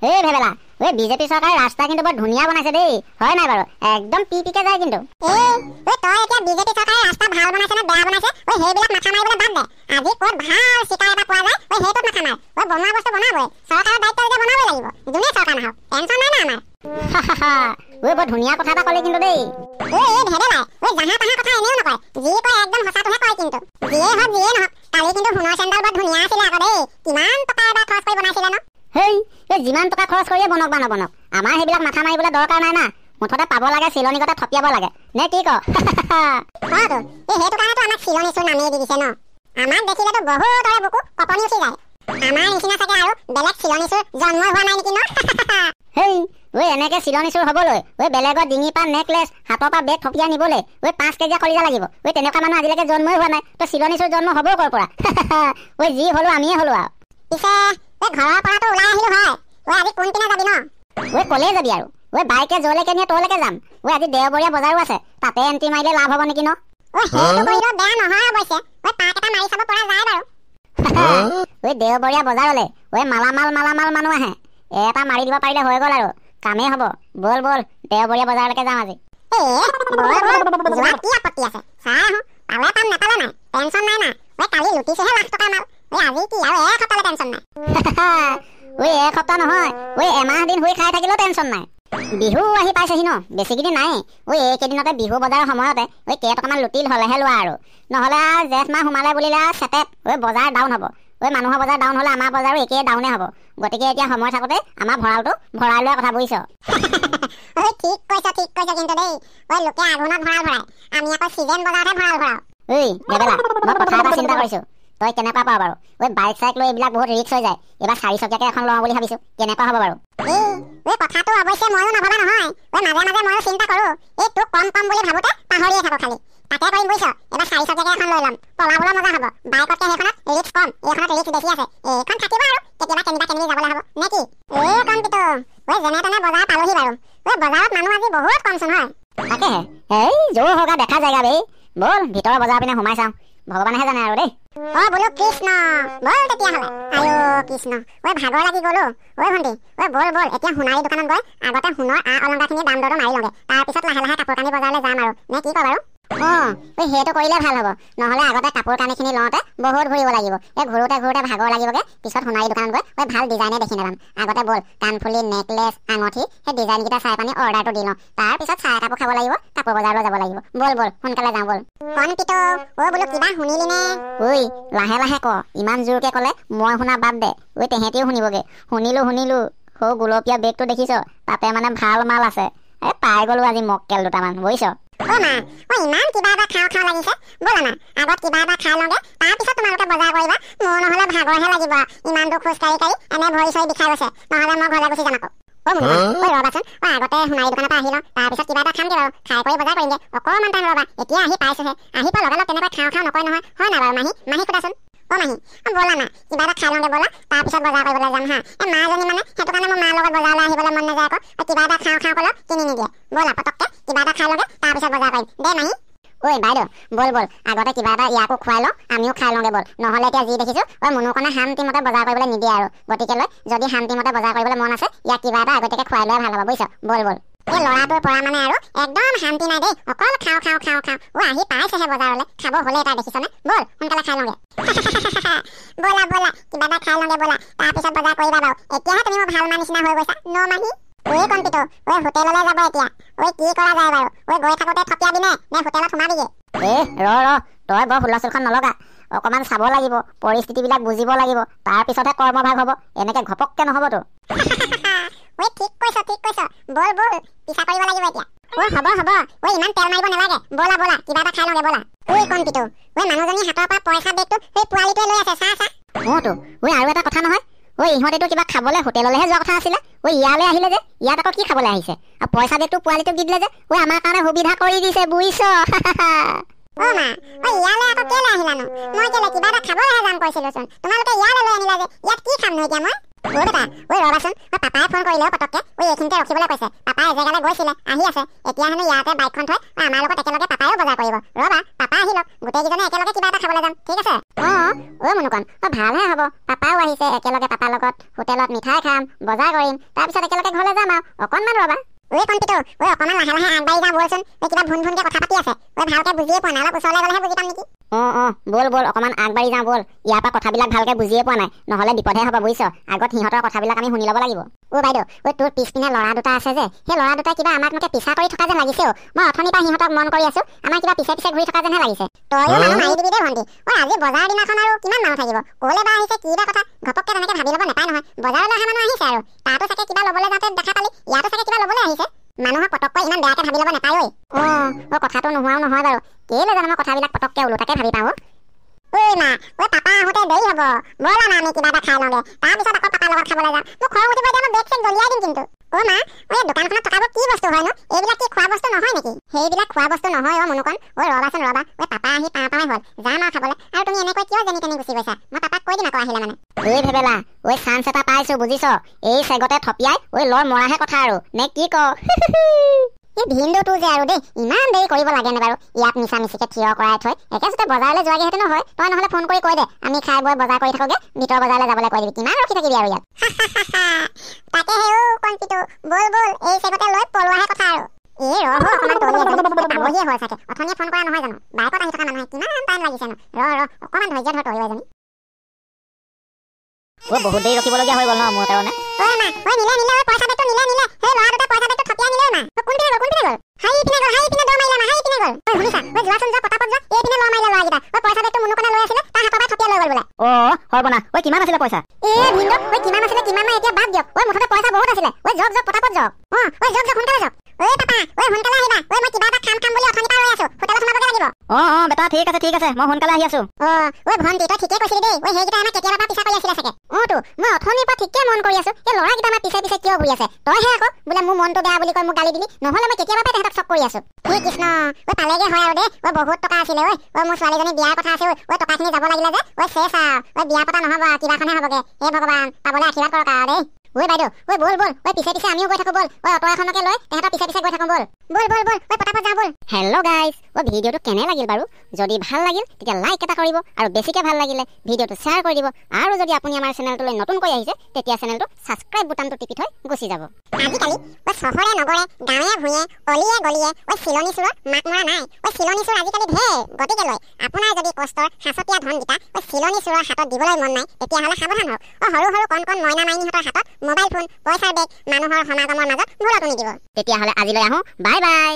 এই ভেবেলা ওই বিজেপি চৰকাৰে ৰাস্তা কিন্তু বৰ ধুনীয়া বনাইছে দেই, হয় নাই বাৰু? একদম পিপিকে যায় কিন্তু। তই এতিয়া বিজেপি চৰকাৰে ৰাস্তা ভাল বনাইছে নে বেয়া বনাইছে সেইবিলাক মাথা মাৰিবলৈ বাদ দে। আজি ক'ত ভাল চিকাৰ এটা পোৱা যায় সেইটোত মাথা মাৰ। বনোৱা বস্তু বনাবই, চৰকাৰৰ দায়িত্ব এতিয়া বনাবই লাগিব, যোনে চৰকাৰ নহওক, টেনচন নাই না আমাৰ। বৰ ধুনীয়া কথা এটা ক'লে কিন্তু দেই। ভেবেলাই জাহা তাহা কথা এনেও নকয়, যি কয় একদম সঁচাটোহে কয়। কিন্তু যিয়ে হওক যিয়ে নহওক, কালি কিন্তু সোণৰ চেণ্ডেল বৰ ধুনীয়া আছিলে আকৌ দেই। কিমান টকা এটা খৰচ কৰি বনাইছিলে ন? হেই যিমান টকা খৰচ কৰিয়ে বনক বা নবনক, আমাৰ সেইবিলাক মাথা মাৰিবলৈ দৰকাৰ নাই না। মুঠতে পাব লাগে, চিলনিগতে থপিয়াব লাগে, নে কি ক? সেইটো কাৰণেতো আমাক চিলনি চোৰ নামেই দি দিছে ন। আমাক দেখিলেতো বহুতৰে বুকু কপনি উঠি যায়। আমাৰ নিচিনা চাগে আৰু বেলেগ চিলনি চোৰ জন্ম হোৱা নাই নেকি ন? হেই এনেকে চিলনি চোৰ হবলৈ বেলেগৰ ডিঙিৰ পৰা নেকলেছ, হাতৰ পৰা বেগ থপিয়াই নিবলৈ 5 কেজিয়া খলিজা লাগিব। তেনেকুৱা মানুহ আজিলৈকে জন্মই হোৱা নাই, তো চিলনি চোৰ জন্ম হ'বও ক'ৰ পৰা? যি হ'লো আমিয়ে হ'লো আৰু। পিছে ঘৰৰ পৰাতো ওলাই আহিলো হয়, আজি কোন পিনে যাবি ন? ক'লেই যাবি আৰু? বাইকে যলৈকে নিয়ে তলৈকে যাম। আজি দেওবৰীয়া বজাৰো আছে, তাতে এণ্ট্ৰি মাৰিলে লাভ হ'ব নেকি ন? সেইটো কৰিলেও বেয়া নহয় অৱশ্যে, পাক এটা মাৰি চাব পৰা যায় বাৰু। দেওবৰীয়া বজাৰলে মালামাল মানুহ আহে, এটা মাৰি দিব পাৰিলে হৈ গ'ল আৰু, কামেই হ'ব। বল দেওবৰীয়া বজাৰলৈকে যাম আজি। যোৱা কি আপত্তি আছে? চাই আহো, পালে পাম নাপালে নাই, টেনচন নাই না। কালি লুটিছেহে লাখ টকা মাল, আজি কি আৰু এসপ্তাহলে টেনচন নাই। এসপ্তাহ নহয়, এমাহ দিন শুই খাই থাকিলেও টেনচন নাই। বিহু আহি পাইছেহি ন, বেছিকেইদিন নাই। এইকেইদিনতে বিহু বজাৰৰ সময়তে কেইটকামান লুটিল হ'লেহে লোৱা আৰু, নহ'লে জেঠ মাহ সোমালে বুলিলে চেটেপ বজাৰ ডাউন হ'ব। মানুহৰ বজাৰ ডাউন হ'লে আমাৰ বজাৰো একেই ডাউনে হ'ব। গতিকে এতিয়া সময় থাকোতে আমাৰ ভঁৰালটো ভৰাই লোৱাৰ কথা বুজিছ। ঠিক কৈছ কিন্তু দেই। লোকে আঘোণত ভঁৰাল ভৰাই, আমি আকৌ চিজন বজাৰতহে ভঁৰাল ভৰাও। নেবেলা, মই কথা এটা চিন্তা কৰিছো, তই কেনেকুৱা পাৱ বাৰু? বাইক চাইক লৈ এইবিলাক বহুত ৰিক্স হৈ যায়। এইবাৰ 4 চকীয়াকে এখন লওঁ বুলি ভাবিছো, কেনেকুৱা হ'ব বাৰু? কথাটো অৱশ্যে ময়ো নভবা নহয়। মাজে মাজে ময়ো চিন্তা কৰো, তোক কম বুলি ভাবোতে পাহৰিয়ে থাকো খালি। তাকে কৰিম বুজিছ, এবাৰ 4 চকীয়াকে এখন লৈ ল'ম, পলাবলৈ মজা হ'ব। বাইকতকে সেইখনত ৰিক্স কম, এইখনত ৰিক্স বেছি আছে। এইখন থাকিব আৰু কেতিয়াবা কেনিবা যাবলৈ হ'ব নে কি? কম্পিটো যেনে তেনে বজাৰ পালোহি বাৰু। বজাৰত মানুহ আজি বহুত কমচোন হয়। তাকেহে জোৰ হগা দেখা জেগা বেই। বল ভিতৰৰ বজাৰ পিনে সোমাই চাওঁ, ভগৱানেহে জানে আৰু দেই। বোলো কৃষ্ণ, বল তেতিয়াহ'লে। আয়ো কৃষ্ণ, ভাগৰ লাগি গ'লো। ভণ্টি বল এতিয়া সোণাৰী দোকানত গৈ আগতে সোণৰ অলংকাৰখিনি দাম দৰটো মাৰি লওঁগে, তাৰপিছত লাহে লাহে কাপোৰ কানি বজাৰলৈ যাম আৰু, নে কি কয় বাৰু? সেইটো কৰিলে ভাল হ'ব। নহ'লে আগতে কাপোৰ কানিখিনি লওঁতে বহুত ঘূৰিব লাগিব। ঘূৰোতে ভাগৰ লাগিবগে, পিছত সোণাৰী দোকানত গৈ ভাল ডিজাইনে দেখি নেযাম। আগতে বল কাণফুলি, নেকলেছ, আঙঠি, সেই ডিজাইনকেইটা চাই পানি অৰ্ডাৰটো দি লওঁ। তাৰপিছত চাহ একাপো খাব লাগিব, কাপোৰ বজাৰলৈ যাব লাগিব। বল সোনকালে যাওঁ বল। কণপিতো বোলো কিবা শুনিলি নে? লাহে লাহে ক, ইমান জোৰকে ক'লে মই শুনা বাদ দে। তেহেঁতিও শুনিবগে। শুনিলো সৌ গুলপীয়া বেগটো দেখিছ? তাতে মানে ভাল মাল আছে। পাই গ'লো আজি মক্কেল দুটামান, বুজিছ? ইমান কিবা এটা খাওঁ লাগিছে। ব'লা না আগত কিবা এটা খাই লওঁগে, তাৰপিছত তোমালোকে বজাৰ কৰিবা। মোৰ নহ'লে ভাগৰহে লাগিব, ইমান দূৰ খোজ কাঢ়ি এনে ভৰি চৰি বিষাই গৈছে। নহ'লে মই ঘৰলৈ গুচি যাম আকৌ। ৰবাচোন, আগতে সোণাৰী দোকানৰ পৰা আহি লওঁ, তাৰপিছত কিবা এটা খামগে বাৰু। খাই কৰি বজাৰ কৰিমগে, অকণমান টাইম ৰবা। এতিয়া আহি পাইছোহে, আহি পোৱা লগালগ তেনেকৈ খাওঁ নকয় নহয়, হয় নাই বাৰু? মাহী সোধাচোন। মাহী ব'লা না কিবা এটা খাই লওঁগে ব'লা, তাৰপিছত বজাৰ কৰিবলৈ যাম হা। মাজনী মানে সেইটো কাৰণে মোৰ মাৰ লগত বজাৰলৈ আহিবলৈ মন নাযায় আকৌ। কিবা এটা খাওঁ ক'লেও কিনি নিদিয়ে। ব'লা পটককে কিবা এটা খাই লওঁগে, তাৰপিছত বজাৰ কৰিম দে মাহী। বাইদেউ বল আগতে কিবা এটা ইয়াকো খুৱাই লওঁ, আমিও খাই লওঁগে বল। নহ'লে এতিয়া যি দেখিছো মুনুকণে শান্তিমতে বজাৰ কৰিবলৈ নিদিয়ে আৰু। গতিকে যদি শান্তিমতে বজাৰ কৰিবলৈ মন আছে, ইয়াক কিবা এটা আগতীয়াকে খুৱাই লোৱাই ভাল হ'ব, বুজিছ? বল এই ল'ৰাটোৰ পৰা মানে আৰু একদম শান্তি নাই দেই, অকল খাওঁ। আহি পাইছেহে বজাৰলৈ, খাব হ'লে তাৰ দেখিছনে? বল সোনকালে খাই লওঁগে। ব'লা কিবা এটা খাই লওঁগে ব'লা, তাৰপিছত বজাৰ কৰিবা বাৰু। এতিয়াহে তুমি মোৰ ভাল মা নিচিনা হৈ গৈছা ন মাহী? কম্পিটো হোটেললৈ যাব এতিয়া। কি কৰা যায় বাৰু? গৈ থাকোতে থপিয়াবি নে হোটেলত সোমাবিগে? তই বৰ হুলস্থুলখন নলগা। অকমান চাব লাগিব, পৰিস্থিতিবিলাক বুজিব লাগিব, তাৰপিছতহে কৰ্মভাগ হ'ব। এনেকে ঘপককে নহ'বতো। ঠিক কৈছ। বল পিছা কৰিব লাগিব এতিয়া। হ'ব ইমান তেল মাৰিব নালাগে। ব'লা কিবা এটা খাই লওঁগে ব'লা। কম্পিটো মানুহজনী হাতৰ পৰা পইচা বেগটো সেই পোৱালিটোৱে লৈ আছে, চা। আৰু এটা কথা নহয়, ইহঁতেতো কিবা খাবলৈ হোটেললৈহে যোৱা কথা আছিলে। ইয়ালৈ আহিলে যে, ইয়াত আকৌ কি খাবলৈ আহিছে? আৰু পইচা বেগটো পোৱালিটোক দি দিলে যে, আমাৰ কাৰণে সুবিধা কৰি দিছে, বুজিছ? ইয়ালৈ আকৌ কেলে আহিলানো? মই কেলে কিবা এটা খাবলৈহে যাম কৈছিলোচোন। তোমালোকে ইয়ালৈ লৈ আনিলা যে, ইয়াত কি খামনো এতিয়া মই? বেটা ৰবাচোন, পাপাই ফোন কৰিলে পটককে। এইখিনিতে ৰখিবলৈ কৈছে। পাপাই এজেগালৈ গৈছিলে, আহি আছে। এতিয়া হেনো ইয়াতে বাইকখন থৈ আমাৰ লগত একেলগে পাপায়ো বজাৰ কৰিব। ৰবা পাপা আহি লওক, গোটেইকেইজনে একেলগে কিবা এটা খাবলৈ যাম, ঠিক আছে? মুনুকণ ভালহে হ'ব, পাপা পাপাও আহিছে, একেলগে পাপাৰ লগত হোটেলত মিঠাই খাম, বজাৰ কৰিম, তাৰপিছত একেলগে ঘৰলৈ যাম আৰু অকণমান ৰ'বা। ঐ কণপিটো, ঐ অকণমান লাহে লাহে আগবাঢ়ি যা বলচোন। কিবা ভুন ভুনকে কথা পাতি আছে, ভালকে বুজিয়ে পোৱা নাই, অলপ ওচৰলৈ গ'লেহে বুজি পাম নেকি। বল অকণমান আগবাঢ়ি যাওঁ বল। ইয়াৰ পৰা কথাবিলাক ভালকে বুজিয়ে পোৱা নাই, নহ'লে বিপদহে হ'ব বুজিছ। আগত সিহঁতৰ কথাবিলাক আমি শুনি ল'ব লাগিব। বাইদেউ, তোৰ পিছপিনে ল'ৰা দুটা আছে যে, সেই ল'ৰা দুটাই কিবা আমাক মোকে পিছা কৰি থকা যেন লাগিছে। মই অথনিৰ পৰা সিহঁতক মন কৰি আছো, আমাৰ কিবা পিছে পিছে ঘূৰি থকা যেনহে লাগিছে। তইও মানুহ মাৰি দিবি দেই ভণ্টি। আজি বজাৰ দিনাখন আৰু কিমান মানুহ থাকিব, ক'লে বা আহিছে, কি বা কথা, ঘপককে তেনেকে ভাবি ল'ব নাপায় নহয়। বজাৰলৈ অহা মানুহ আহিছে আৰু তাতো চাগে কিবা ল'বলৈ যাওঁতে দেখা পালি, ইয়াতো চাগে কিবা ল'বলৈ আহিছে। মানুহক পটককৈ ইমান বেয়াকে ভাবি ল'ব নাপায়। কথাটো নোহোৱাও নহয় বাৰু, কেলে জানো মই কথাবিলাক পটককে ওলোটাকে ভাবি পাওঁ। ঐ মা, পাপা আহোঁতে দেৰি হ'ব, ব'লা না আমি কিবা এটা খাই লওঁগে, তাৰপিছত আকৌ পাপাৰ লগত খাবলৈ যাম। মোক খং উঠিব, এতিয়া মই বেগ চেগ দলিয়াই দিম কিন্তু। মা, দোকানখনত থকাবোৰ কি বস্তু হয়নো? এইবিলাক কি খোৱা বস্তু নহয় নেকি? সেইবিলাক খোৱা বস্তু নহয় মনুকণ। ৰ'বাচোন ৰ'বা, পাপা আহি পাওঁ হ'ল, যাম আৰু খাবলৈ। আৰু তুমি এনেকৈ কিয় যেনি তেনি গুচি গৈছা? মই পাপাক কৈ দিম আকৌ আহিলে মানে। ভেবেলা, চান্স এটা পাইছো বুজিছ, এই চেগতে থপিয়াই লৰ মৰাহে কথা আৰু নে কি ক? এই ভিনদেউটো যে আৰু দেই, ইমান দেৰি কৰিব লাগে নে বাৰু? ইয়াত মিছা মিছিকে থিয় কৰাই থৈ একেচোতে বজাৰলৈ যোৱাগেহেঁতেনো হয়। তই নহ'লে ফোন কৰি কৈ দে, আমি খাই বৈ বজাৰ কৰি থাকোগে, ভিতৰ বজাৰলৈ যাবলৈ কৈ দিবি। কিমান ৰখি থাকিবি আৰু ইয়াত? তাকে হেও কণপিটো, বল এই চেগতে লৈ পলোৱাহে কথা আৰু। অকণমান পাবহিয়ে হয় চাগে, অথনিয়ে ফোন কৰা নহয় জানো? বাইকত আহি থকা মানুহে কিমান টাইম লাগিছেনো। অকণমান ধৈৰ্য ধৰ তয়ো এজনী। বহুত দেৰি ৰখিবলগীয়া হৈ গ'ল ন মোৰ কাৰণে। নিলে পইচা বেগটো নিলে। সেই ল'ৰা দুটা পইচা বেগটো থপিয়াই নিলে মা। কোনপিনে গ'ল? হাই পিনে দৌৰ মাৰিলে মা, শুনিছা? যোৱাচোন পটাপট যোৱা, এইপিনে ল'ৰ মাৰিলে ল'ৰাকেইটা। পইচা বেগটো মুনুকনে লৈ আছিলে, তাৰ হাতৰ পৰা থপিয়াই লৈ গ'ল বোলে। সৰ্বনা, কিমান আছিলে পইচা? ভিনদেউ, কিমান আছিলে কিমান নাই এতিয়া বাদ দিয়ক। মুঠতে পইচা বহুত আছিলে। যক পটাপট যক। যক সোনকালে যক। পাপা, সোনকালে আহিবা। মই কিবা এটা খাম বুলি অথনিৰ পৰা ৰৈ আছো, হোটেলত সোমাবগে লাগিব। বেটা ঠিক আছে, মই সোনকালে আহি আছো। ভণ্টি, তই ঠিকে কৈছিলি দেই। সেইকেইটা আমাক কেতিয়াবা পৰা পিছা কৰি আছিলে চাগে। মই অথনিৰ পৰা ঠিকে মন কৰি আছো, এই ল'ৰাকেইটা আমাৰ পিছে পিছে কিয় ঘূৰি আছে? তইহে আকৌ বোলে মোৰ মনটো বেয়া বুলি কৈ মোক গালি দিলি, নহ'লে মই কেতিয়াবা পৰা তেহেঁতক চক কৰি আছো। হে কৃষ্ণ, পালেগে হয় আৰু দেই। বহুত টকা আছিলে। মোৰ ছোৱালীজনী বিয়াৰ কথা আছে। টকাখিনি যাব লাগিলে যে চেছ আৰু বিয়া পতা নহ'ব, কিবাখনহে হ'বগে। হে ভগৱান, পাবলৈ আশীৰ্বাদ কৰক আৰু দেই। বাইদেউ, বল পিছে পিছে আমিও গৈ থাকো বল। অটো এখনকে লৈ তেহেঁতৰ পিছে পিছে গৈ থাকো বল। বল পটাপট যাওঁ বল। হেল্ল' গাইজ, ভিডিঅ'টো কেনে লাগিল বাৰু? যদি ভাল লাগিল তেতিয়া লাইক এটা কৰিব, আৰু বেছিকে ভাল লাগিলে ভিডিঅ'টো শ্বেয়াৰ কৰি দিব। আৰু যদি আপুনি আমাৰ চেনেলটোলৈ নতুনকৈ আহিছে, তেতিয়া চেনেলটো ছাবস্ক্ৰাইব বুটামটো টিপি থৈ গুচি যাব। আজিকালি চহৰে নগৰে, গাঁৱে ভূঞে, অলিয়ে গলিয়ে চিলনী চোৰৰ মাত মৰা নাই। চিলনী চোৰ আজিকালি ঢেৰ। গতিকে আপোনাৰ যদি কষ্টৰ সাঁচতীয়া ধনকেইটা চিলনী চোৰৰ হাতত দিবলৈ মন নাই, তেতিয়াহ'লে সাৱধান হওক। সৰু কণ মইনা মাইনীহঁতৰ হাতত মোবাইল ফোন, পইচাৰ বেগ মানুহৰ সমাগমৰ মাজত ভুলতো নিদিব। তেতিয়াহ'লে আজিলৈ আহোঁ, বাই বাই।